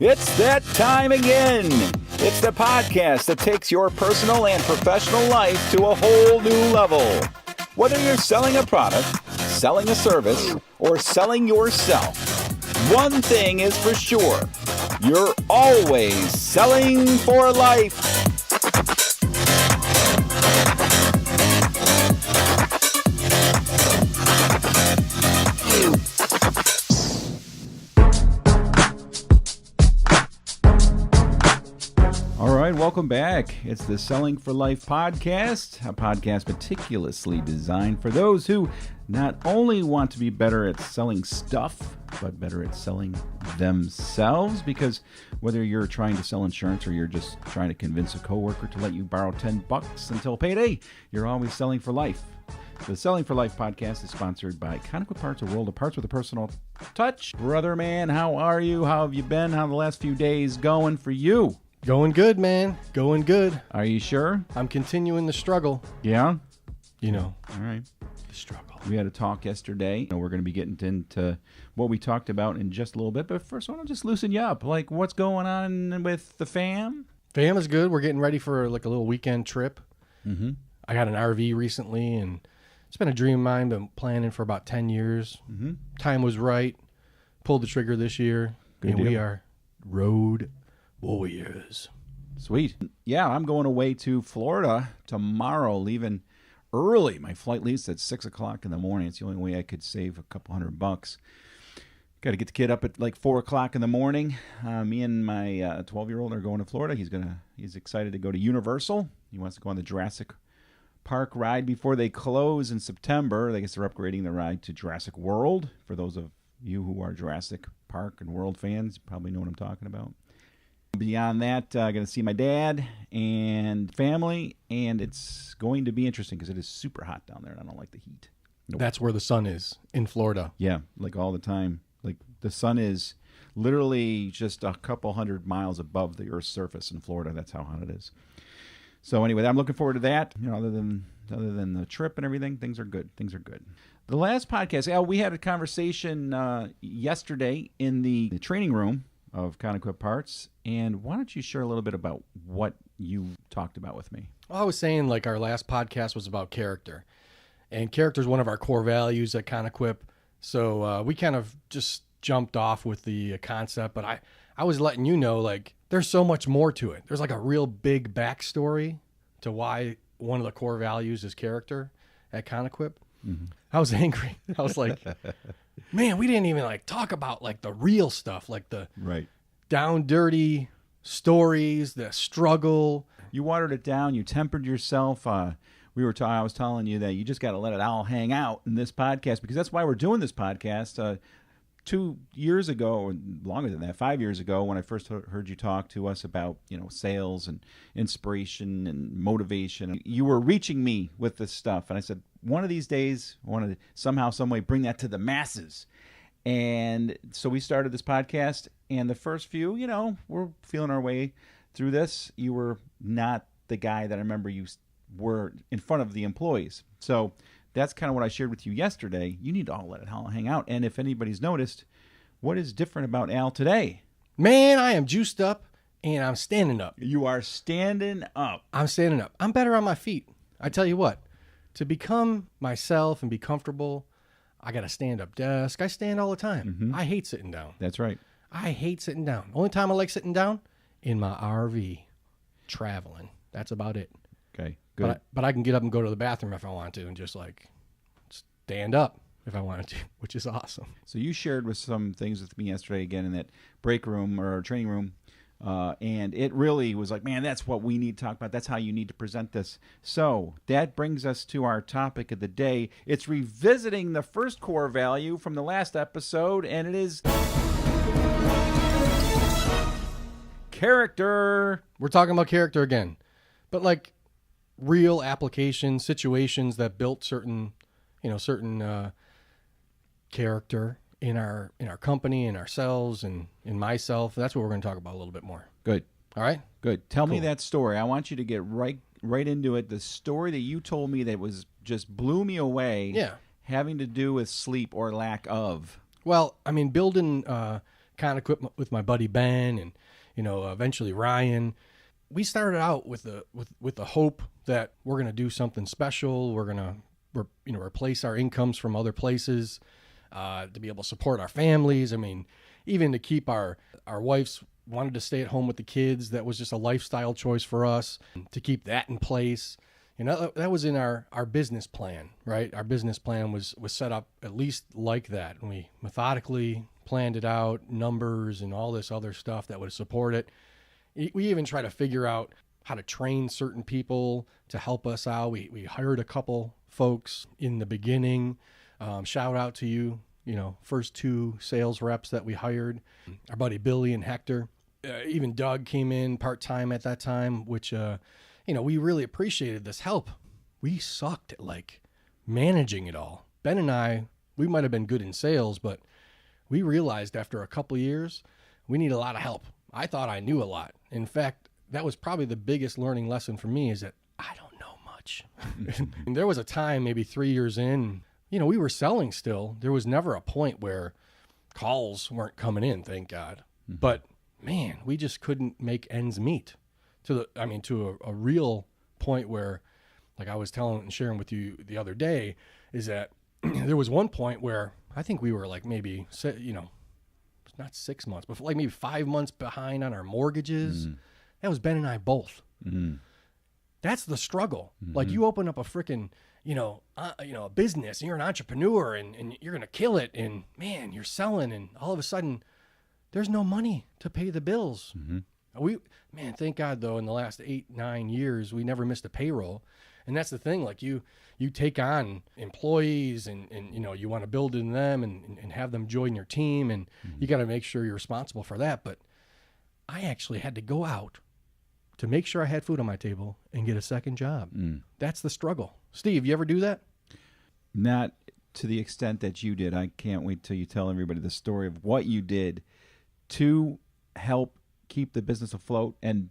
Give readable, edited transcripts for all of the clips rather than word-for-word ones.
It's that time again. It's the podcast that takes your personal and professional life to a whole new level. Whether you're selling a product, selling a service, or selling yourself, one thing is for sure. You're always selling for life. All right, welcome back. It's the Selling for Life podcast, a podcast meticulously designed for those who not only want to be better at selling stuff, but better at selling themselves. Because whether you're trying to sell insurance or you're just trying to convince a coworker to let you borrow $10 until payday, you're always selling for life. The Selling for Life podcast is sponsored by ConEquip Parts, a world of parts with a personal touch. Brother man, how are you? How have you been? How the last few days going for you? Going good, man. Going good. Are you sure? I'm continuing the struggle. Yeah? You know. All right. The struggle. We had a talk yesterday. We're going to be getting into what we talked about in just a little bit. But first, I want to just loosen you up. Like, what's going on with the fam? Fam is good. We're getting ready for like a little weekend trip. Mm-hmm. I got an RV recently, and it's been a dream of mine. Been planning for about 10 years. Mm-hmm. Time was right. Pulled the trigger this year. Good and deal. We are road warriors. Sweet. Yeah, I'm going away to Florida tomorrow, leaving early. My flight leaves at 6 o'clock in the morning. It's the only way I could save a couple $100. Got to get the kid up at like 4 o'clock in the morning. Me and my 12-year-old are going to Florida. He's excited to go to Universal. He wants to go on the Jurassic Park ride before they close in September. I guess they're upgrading the ride to Jurassic World. For those of you who are Jurassic Park and World fans, you probably know what I'm talking about. Beyond that, I'm going to see my dad and family, and it's going to be interesting because it is super hot down there, and I don't like the heat. Nope. That's where the sun is, in Florida. Yeah, like all the time. Like the sun is literally just a couple hundred miles above the Earth's surface in Florida. That's how hot it is. So anyway, I'm looking forward to that. You know, other than the trip and everything, things are good. Things are good. The last podcast, we had a conversation yesterday in the training room of ConEquip Parts, and why don't you share a little bit about what you talked about with me? Well, I was saying like our last podcast was about character, and character is one of our core values at ConEquip. So we kind of just jumped off with the concept, but I was letting you know, like, there's so much more to it. There's like a real big backstory to why one of the core values is character at ConEquip. Mm-hmm. I was angry. I was like, man, we didn't even like talk about like the real stuff, like the right down dirty stories, the struggle. You watered it down. You tempered yourself. I was telling you that you just got to let it all hang out in this podcast, because that's why we're doing this podcast. 2 years ago, or longer than that, 5 years ago, when I first heard you talk to us about, sales and inspiration and motivation, you were reaching me with this stuff. And I said, one of these days, I want to somehow, some way bring that to the masses. And so we started this podcast, and the first few, we're feeling our way through this. You were not the guy that I remember you were in front of the employees. So that's kind of what I shared with you yesterday. You need to all let it all hang out. And if anybody's noticed, what is different about Al today? Man, I am juiced up, and I'm standing up. You are standing up. I'm standing up. I'm better on my feet. I tell you what, to become myself and be comfortable, I got a stand-up desk. I stand all the time. Mm-hmm. I hate sitting down. That's right. I hate sitting down. Only time I like sitting down, in my RV, traveling. That's about it. Okay, good. But I can get up and go to the bathroom if I want to, and just like stand up if I wanted to, which is awesome. So you shared with some things with me yesterday again in that break room or training room, and it really was like, man, that's what we need to talk about. That's how you need to present this. So that brings us to our topic of the day. It's revisiting the first core value from the last episode, and it is character. We're talking about character again, but like real application situations that built certain character in our company, in ourselves, and in myself. That's what we're going to talk about a little bit more. Good. All right? Good. Tell me that story. I want you to get right into it. The story that you told me that was just blew me away. Yeah. Having to do with sleep or lack of. Well, I mean, building ConEquip with my buddy Ben and, eventually Ryan. We started out with the hope that we're going to do something special. We're going to, replace our incomes from other places to be able to support our families. I mean, even to keep our wives wanted to stay at home with the kids. That was just a lifestyle choice for us to keep that in place. That was in our business plan, right? Our business plan was set up at least like that. And we methodically planned it out, numbers and all this other stuff that would support it. We even try to figure out how to train certain people to help us out. We hired a couple folks in the beginning. Shout out to you, first 2 sales reps that we hired, our buddy Billy and Hector. Even Doug came in part-time at that time, which, we really appreciated this help. We sucked at managing it all. Ben and I, we might've been good in sales, but we realized after a couple years, we need a lot of help. I thought I knew a lot. In fact, that was probably the biggest learning lesson for me, is that I don't know much. And there was a time, maybe 3 years in, we were selling still. There was never a point where calls weren't coming in, thank God. Mm-hmm. But man, we just couldn't make ends meet to a real point where, like I was telling and sharing with you the other day, is that there was one point where I think we were maybe, not 6 months, but maybe 5 months behind on our mortgages. Mm. That was Ben and I both. Mm. That's the struggle. Mm-hmm. You open up a freaking, a business, and you're an entrepreneur and you're going to kill it. And man, you're selling, and all of a sudden there's no money to pay the bills. Mm-hmm. Thank God though, in the last 8-9 years, we never missed a payroll. And that's the thing, you take on employees and you want to build in them and have them join your team, and you got to make sure you're responsible for that. But I actually had to go out to make sure I had food on my table and get a second job. Mm. That's the struggle. Steve, you ever do that? Not to the extent that you did. I can't wait till you tell everybody the story of what you did to help keep the business afloat. And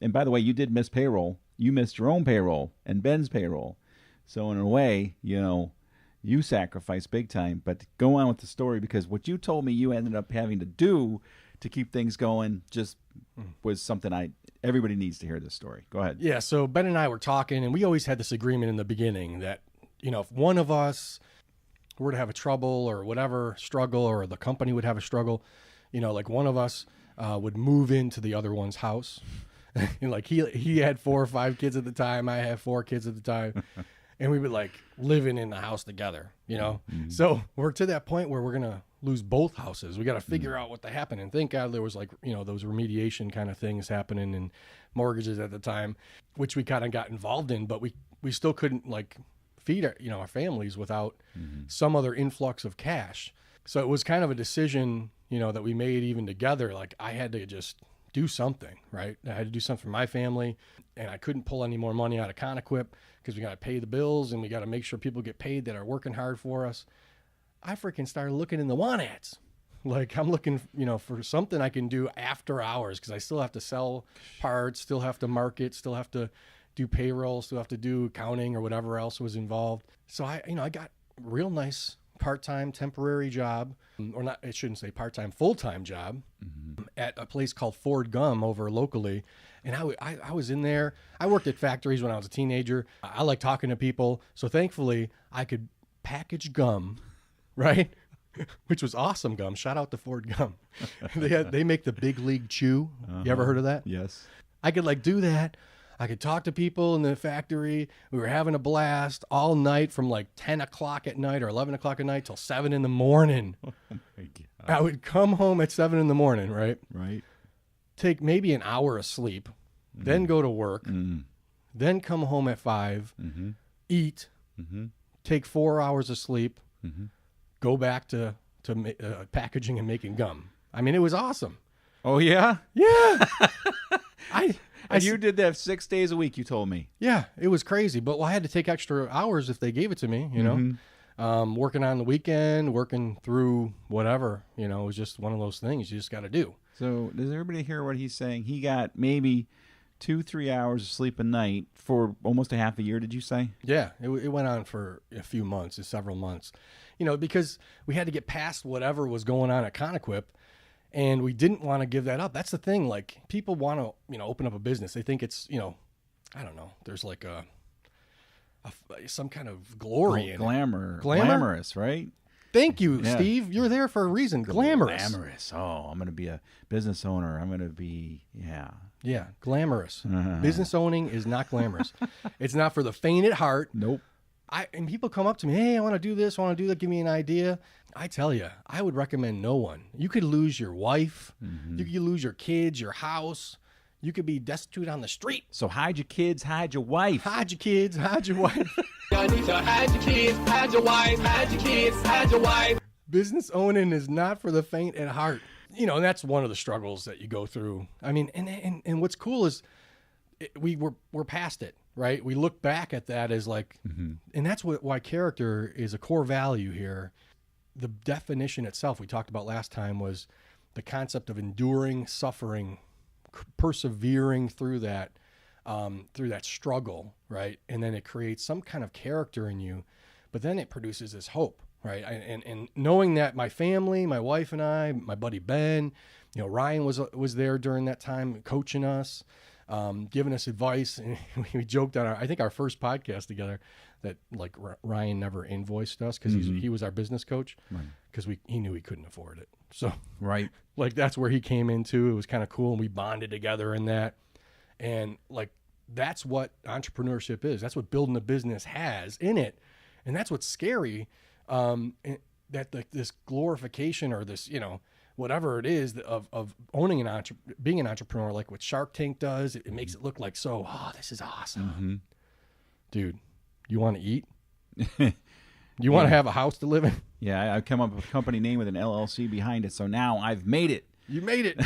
by the way, you did miss payroll. You missed your own payroll and Ben's payroll. So in a way, you sacrificed big time. But go on with the story, because what you told me you ended up having to do to keep things going just was something everybody needs to hear this story. Go ahead. Yeah, so Ben and I were talking, and we always had this agreement in the beginning that, if one of us were to have a trouble or whatever struggle, or the company would have a struggle, one of us would move into the other one's house. And he had 4 or 5 kids at the time. I had 4 kids at the time. And we would living in the house together, Mm-hmm. So we're to that point where we're going to lose both houses. We got to figure out what to happen. And thank God there was those remediation kind of things happening and mortgages at the time, which we kind of got involved in, but we still couldn't feed our families without some other influx of cash. So it was kind of a decision, that we made even together. I had to just do something, right? I had to do something for my family, and I couldn't pull any more money out of ConEquip because we got to pay the bills and we got to make sure people get paid that are working hard for us. I freaking started looking in the want ads. I'm looking, for something I can do after hours, because I still have to sell parts, still have to market, still have to do payroll, still have to do accounting or whatever else was involved. So I got a real nice part-time temporary job, or not, I shouldn't say part-time, full-time job at a place called Ford Gum over locally. And I was in there. I worked at factories when I was a teenager. I like talking to people. So thankfully I could package gum, right? Which was awesome gum. Shout out to Ford Gum. They make the Big League Chew. You ever heard of that? Yes. I could do that. I could talk to people in the factory. We were having a blast all night from 10 o'clock at night or 11 o'clock at night till 7 in the morning. Oh my God. I would come home at 7 in the morning, right? Right. Take maybe an hour of sleep, then go to work, then come home at 5, eat, take 4 hours of sleep, go back to packaging and making gum. I mean, it was awesome. Oh, yeah? Yeah. And you did that 6 days a week, you told me. Yeah, it was crazy. But I had to take extra hours if they gave it to me, working on the weekend, working through whatever, it was just one of those things you just got to do. So does everybody hear what he's saying? He got maybe 2-3 hours of sleep a night for almost a half a year, did you say? Yeah, it went on for a few months, several months, because we had to get past whatever was going on at ConEquip. And we didn't want to give that up. That's the thing. Like, people want to, open up a business. They think it's, I don't know. There's like some kind of glory in glamour. it. Glamorous, right? Thank you, Steve. You're there for a reason. Glamorous. Glamorous. Oh, I'm going to be a business owner. I'm going to be, Yeah, glamorous. Business owning is not glamorous. It's not for the faint at heart. Nope. And people come up to me, hey, I want to do this, I want to do that, give me an idea. I tell you, I would recommend no one. You could lose your wife. You could lose your kids, your house. You could be destitute on the street. So hide your kids, hide your wife. Hide your kids, hide your wife. I need to hide your kids, hide your wife, hide your kids, hide your wife. Business owning is not for the faint at heart. And that's one of the struggles that you go through. I mean, and what's cool is we're past it, right? We look back at that as like, and that's why character is a core value here. The definition itself we talked about last time was the concept of enduring suffering, persevering through that struggle, right? And then it creates some kind of character in you, but then it produces this hope, right? And knowing that my family, my wife and I, my buddy Ben, Ryan was there during that time coaching us, giving us advice. And we joked on I think our first podcast together that like Ryan never invoiced us because he was our business coach because he knew he couldn't afford it. So like that's where he came into. It was kind of cool, and we bonded together in that. And like that's what entrepreneurship is. That's what building a business has in it, and that's what's scary. That this glorification or this whatever it is of owning being an entrepreneur, like what Shark Tank does, it makes it look like this is awesome, dude. You want to eat? You want to have a house to live in? Yeah, I come up with a company name with an LLC behind it, so now I've made it. You made it,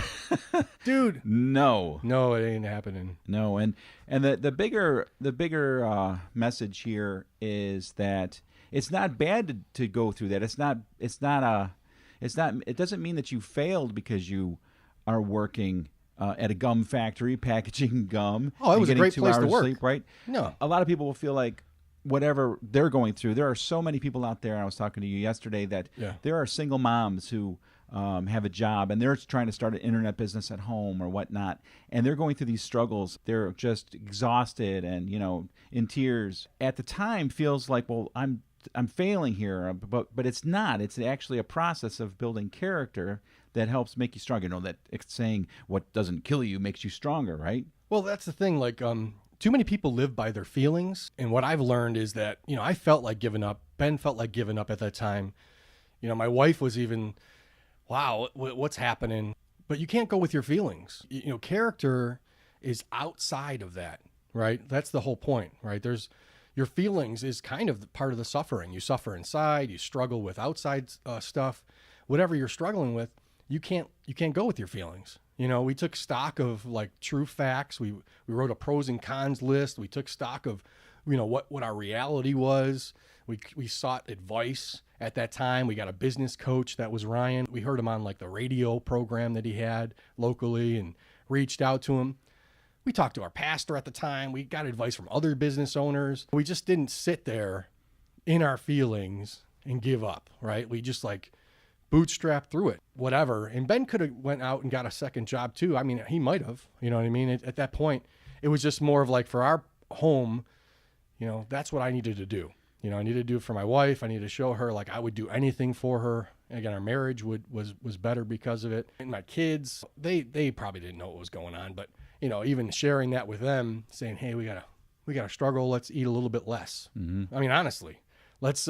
dude. No, it ain't happening. No, and the bigger message here is that it's not bad to go through that. It doesn't mean that you failed because you are working at a gum factory packaging gum. Oh, it was a great 2 place hours to work. Sleep, right? No, a lot of people will feel like whatever they're going through. There are so many people out there. I was talking to you yesterday that there are single moms who have a job and they're trying to start an internet business at home or whatnot, and they're going through these struggles. They're just exhausted and in tears. At the time, feels like, well, I'm failing here, but it's not. It's actually a process of building character that helps make you stronger. That it's saying what doesn't kill you makes you stronger, right? Well, that's the thing. Like, too many people live by their feelings. And what I've learned is that, I felt like giving up. Ben felt like giving up at that time. My wife was even, wow, what's happening? But you can't go with your feelings. Character is outside of that, right? That's the whole point, right? Your feelings is kind of part of the suffering. You suffer inside, you struggle with outside stuff. Whatever you're struggling with, you can't go with your feelings. We took stock of like true facts. We wrote a pros and cons list. We took stock of, what our reality was. We sought advice at that time. We got a business coach that was Ryan. We heard him on like the radio program that he had locally and reached out to him. We talked to our pastor at the time. We got advice from other business owners. We just didn't sit there in our feelings and give up, right? We just like bootstrap through it, whatever. And Ben could have went out and got a second job too. I mean, he might have, you know what I mean? At that point, it was just more of like for our home, that's what I needed to do. I needed to do it for my wife. I needed to show her like I would do anything for her. And again, our marriage was better because of it. And my kids, they probably didn't know what was going on, but even sharing that with them, saying, hey, we gotta struggle. Let's eat a little bit less. Mm-hmm. I mean, honestly, let's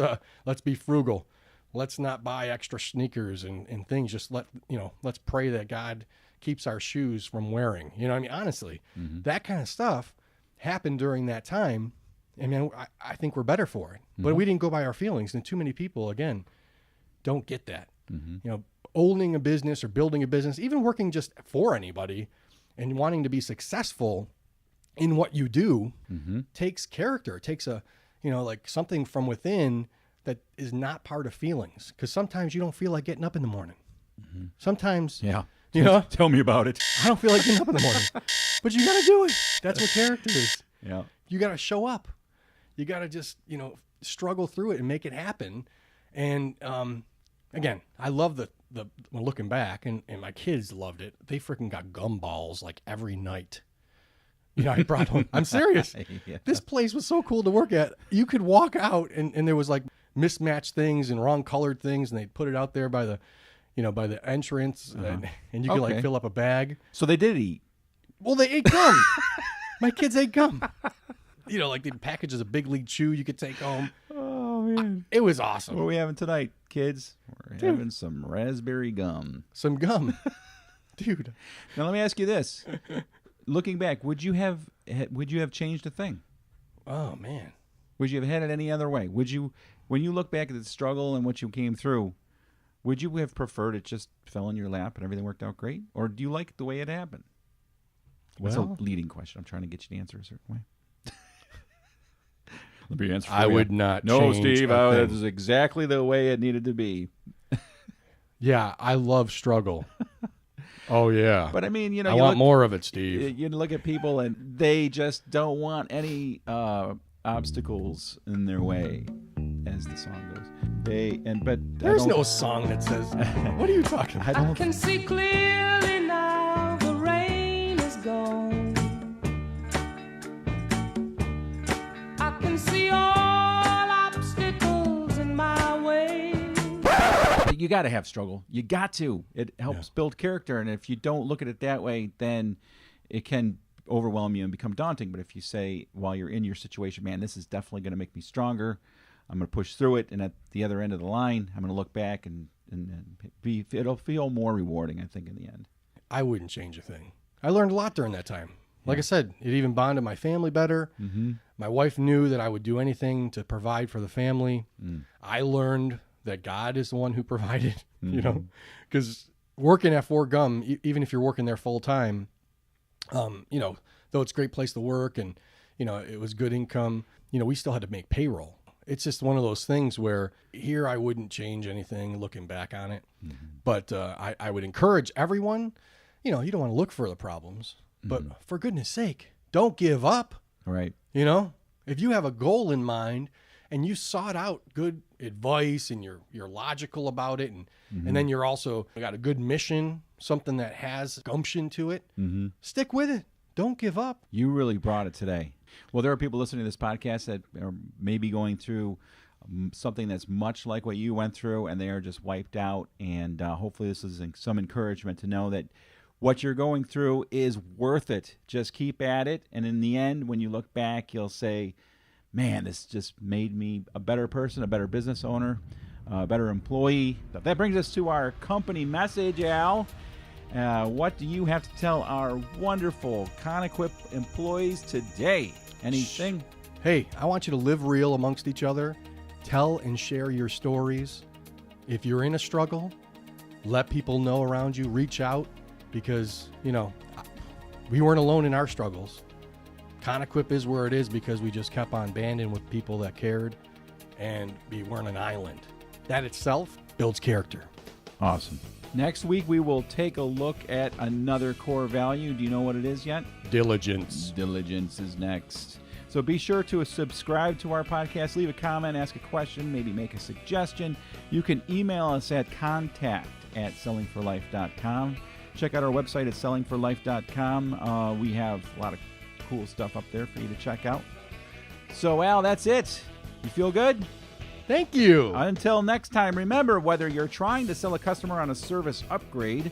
be frugal. Let's not buy extra sneakers and things. Just let's pray that God keeps our shoes from wearing. I mean, honestly, that kind of stuff happened during that time. I mean, I think we're better for it, but we didn't go by our feelings. And too many people, again, don't get that. Owning a business or building a business, even working just for anybody and wanting to be successful in what you do takes character. It takes like something from within that is not part of feelings. Because sometimes you don't feel like getting up in the morning. Sometimes, tell me about it. I don't feel like getting up in the morning, but you got to do it. That's what character is. Yeah. You got to show up. You got to just, struggle through it and make it happen. And again, I love when looking back, and my kids loved it, they freaking got gumballs like every night. You know, I brought home, I'm serious. Yeah. This place was so cool to work at. You could walk out and there was like mismatched things and wrong colored things, and they'd put it out there by the, by the entrance, and you could like fill up a bag. So they did eat. Well, they ate gum. My kids ate gum. Like the packages of Big League Chew you could take home. Oh, man. It was awesome. What are we having tonight, kids? We're having some raspberry gum. Some gum. Dude. Now, let me ask you this. Looking back, would you have changed a thing? Oh, man. Would you have had it any other way? Would you, when you look back at the struggle and what you came through, would you have preferred it just fell in your lap and everything worked out great? Or do you like the way it happened? That's a leading question. I'm trying to get you to answer a certain way. Let me answer for I you. would not No, change Steve, a that thing. is exactly the way it needed to be. Yeah, I love struggle. Oh, yeah. But I mean, I want more of it, Steve. You look at people and they just don't want any obstacles in their way, as the song goes. But There's no song that says, what are you talking about? I I can see clearly now the rain is gone. I can see all obstacles in my way. You got to have struggle. You got to. It helps build character, and if you don't look at it that way, then it can overwhelm you and become daunting. But if you say, while you're in your situation, man, this is definitely going to make me stronger. I'm going to push through it, and at the other end of the line, I'm going to look back and it'll feel more rewarding, I think, in the end. I wouldn't change a thing. I learned a lot during that time. Like I said, it even bonded my family better. Mm-hmm. My wife knew that I would do anything to provide for the family. I learned that God is the one who provided, because working at Fort Gum, even if you're working there full time, though it's a great place to work and, it was good income, we still had to make payroll. It's just one of those things where here I wouldn't change anything looking back on it. Mm-hmm. But I would encourage everyone, you don't want to look for the problems, but for goodness sake, don't give up. Right. If you have a goal in mind and you sought out good advice and you're logical about it, and then you're also got a good mission, something that has gumption to it, stick with it. Don't give up. You really brought it today. Well, there are people listening to this podcast that are maybe going through something that's much like what you went through, and they are just wiped out. And hopefully this is some encouragement to know that what you're going through is worth it. Just keep at it. And in the end, when you look back, you'll say, man, this just made me a better person, a better business owner, a better employee. That brings us to our company message, Al. What do you have to tell our wonderful ConEquip employees today? Anything? Hey, I want you to live real amongst each other. Tell and share your stories. If you're in a struggle, let people know around you. Reach out, because, we weren't alone in our struggles. ConEquip is where it is because we just kept on banding with people that cared, and we weren't an island. That itself builds character. Awesome. Next week, we will take a look at another core value. Do you know what it is yet? Diligence. Diligence is next. So be sure to subscribe to our podcast, leave a comment, ask a question, maybe make a suggestion. You can email us at contact@sellingforlife.com. Check out our website at sellingforlife.com. We have a lot of cool stuff up there for you to check out. So, Al, that's it. You feel good? Thank you. Until next time, remember, whether you're trying to sell a customer on a service upgrade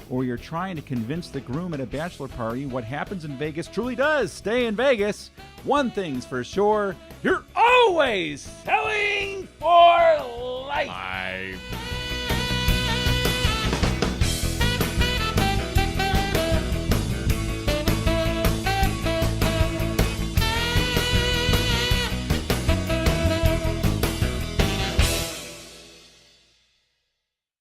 or you're trying to convince the groom at a bachelor party, what happens in Vegas truly does stay in Vegas. One thing's for sure, you're always selling for life.